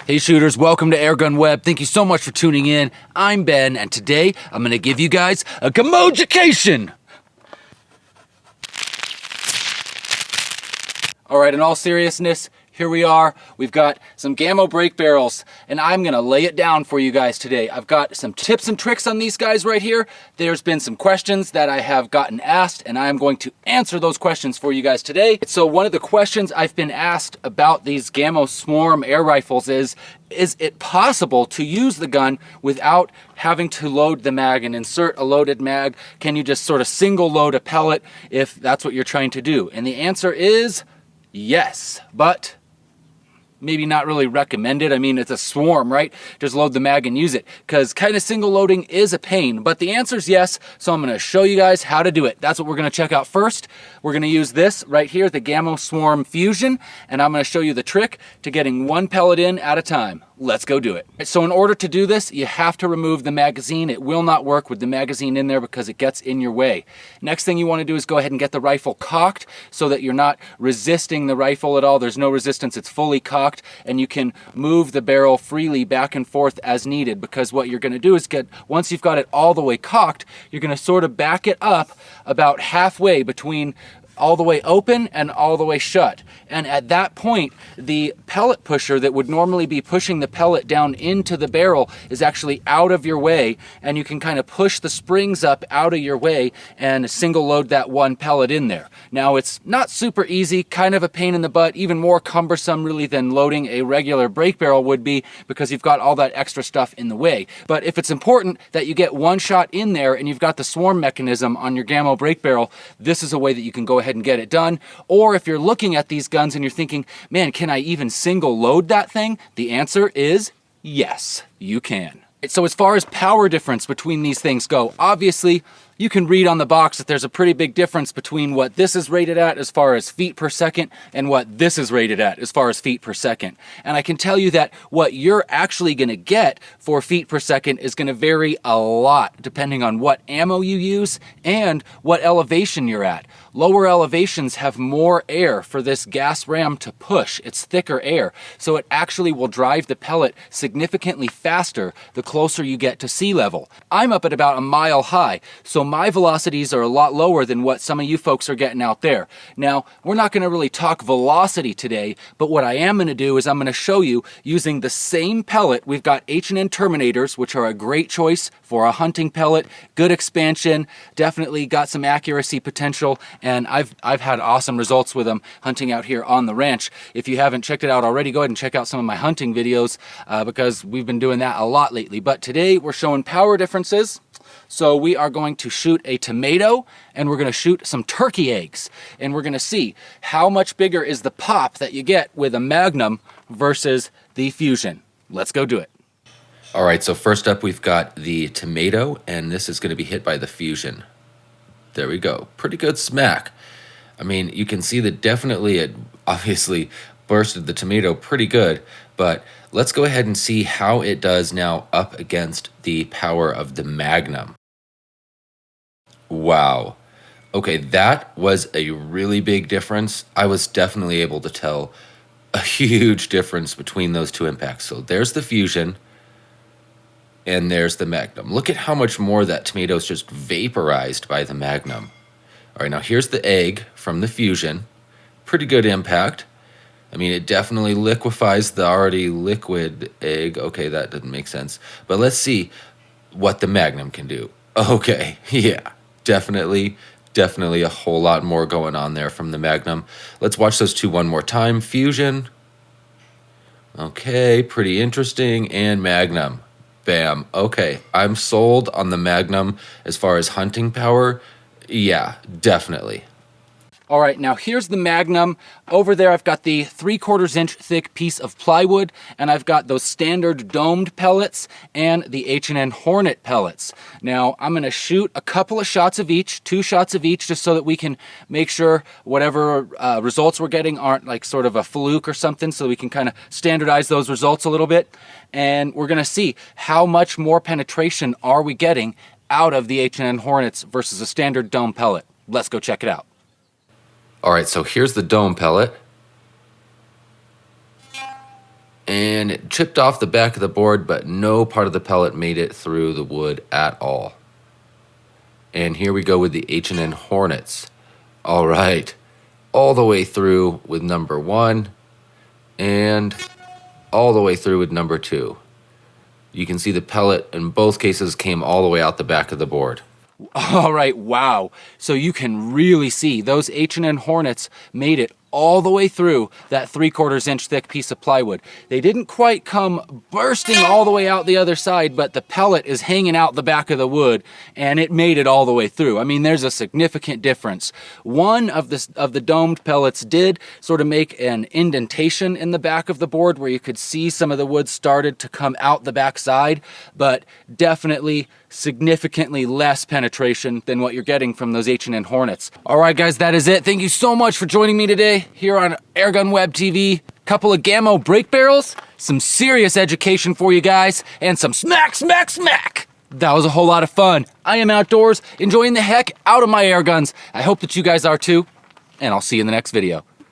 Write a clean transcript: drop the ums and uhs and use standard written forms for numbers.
Hey shooters, welcome to AirgunWeb. Thank you so much for tuning in. I'm Ben, and today I'm going to give you guys a GAMO-education. Alright, in all seriousness, here we are. We've got some GAMO brake barrels, and I'm going to lay it down for you guys today. I've got some tips and tricks on these guys right here. There's been some questions that I have gotten asked, and I'm going to answer those questions for you guys today. So one of the questions I've been asked about these GAMO Swarm air rifles is it possible to use the gun without having to load the mag and insert a loaded mag? Can you just sort of single load a pellet if that's what you're trying to do? And the answer is yes, but maybe not really recommended. I mean, it's a swarm, right? Just load the mag and use it, because kind of single loading is a pain. But the answer is yes, so I'm going to show you guys how to do it. That's what we're going to check out first. We're going to use this right here, the GAMO Swarm Fusion, and I'm going to show you the trick to getting one pellet in at a time. Let's go do it. So in order to do this, you have to remove the magazine. It will not work with the magazine in there because it gets in your way. Next thing you want to do is go ahead and get the rifle cocked so that you're not resisting the rifle at all. There's no resistance, it's fully cocked, and you can move the barrel freely back and forth as needed, because what you're going to do is once you've got it all the way cocked, you're going to sort of back it up about halfway between all the way open and all the way shut. And at that point, the pellet pusher that would normally be pushing the pellet down into the barrel is actually out of your way, and you can kind of push the springs up out of your way and single load that one pellet in there. Now, it's not super easy, kind of a pain in the butt, even more cumbersome really than loading a regular brake barrel would be, because you've got all that extra stuff in the way. But if it's important that you get one shot in there and you've got the swarm mechanism on your GAMO brake barrel, this is a way that you can go ahead and get it done. Or if you're looking at these guns and you're thinking, man, can I even single load that thing? The answer is yes, you can. So as far as power difference between these things go, obviously you can read on the box that there's a pretty big difference between what this is rated at as far as feet per second and what this is rated at as far as feet per second. And I can tell you that what you're actually going to get for feet per second is going to vary a lot depending on what ammo you use and what elevation you're at. Lower elevations have more air for this gas ram to push. It's thicker air, so it actually will drive the pellet significantly faster the closer you get to sea level. I'm up at about a mile high, so my velocities are a lot lower than what some of you folks are getting out there. Now, we're not going to really talk velocity today, but what I am going to do is I'm going to show you using the same pellet. We've got H&N Terminators, which are a great choice for a hunting pellet, good expansion, definitely got some accuracy potential, and I've had awesome results with them hunting out here on the ranch. If you haven't checked it out already, go ahead and check out some of my hunting videos because we've been doing that a lot lately. But today we're showing power differences. So we are going to shoot a tomato and we're going to shoot some turkey eggs, and we're going to see how much bigger is the pop that you get with a Magnum versus the Fusion. Let's go do it. All right, so first up we've got the tomato, and this is going to be hit by the Fusion. There we go. Pretty good smack. I mean, you can see that definitely it obviously bursted the tomato pretty good, but let's go ahead and see how it does now up against the power of the Magnum. Wow. Okay, that was a really big difference. I was definitely able to tell a huge difference between those two impacts. So there's the Fusion, and there's the Magnum. Look at how much more that tomato's just vaporized by the Magnum. All right, now here's the egg from the Fusion. Pretty good impact. I mean, it definitely liquefies the already liquid egg. Okay, that didn't make sense. But let's see what the Magnum can do. Okay, yeah, definitely a whole lot more going on there from the Magnum. Let's watch those two one more time. Fusion. Okay, pretty interesting. And Magnum. Bam. Okay, I'm sold on the Magnum as far as hunting power. Yeah, definitely. All right, now here's the Magnum. Over there I've got the 3/4 inch thick piece of plywood, and I've got those standard domed pellets and the H&N Hornet pellets. Now I'm going to shoot a couple of shots of each, 2 shots of each, just so that we can make sure whatever results we're getting aren't like sort of a fluke or something, so we can kind of standardize those results a little bit. And we're going to see how much more penetration are we getting out of the H&N Hornets versus a standard dome pellet. Let's go check it out. All right, so here's the dome pellet. and it chipped off the back of the board, but no part of the pellet made it through the wood at all. And here we go with the H&N Hornets. All right, all the way through with number 1 and all the way through with number 2. You can see the pellet in both cases came all the way out the back of the board. All right, wow. So you can really see those H&N Hornets made it all the way through that 3/4 inch thick piece of plywood. They didn't quite come bursting all the way out the other side, but the pellet is hanging out the back of the wood and it made it all the way through. I mean, there's a significant difference. One of the domed pellets did sort of make an indentation in the back of the board where you could see some of the wood started to come out the back side, but definitely significantly less penetration than what you're getting from those H&N Hornets. All right, guys, that is it. Thank you so much for joining me today here on AirgunWeb TV. Couple of GAMO brake barrels, some serious education for you guys, and some smack, smack, smack. That was a whole lot of fun. I am outdoors enjoying the heck out of my air guns. I hope that you guys are too, and I'll see you in the next video.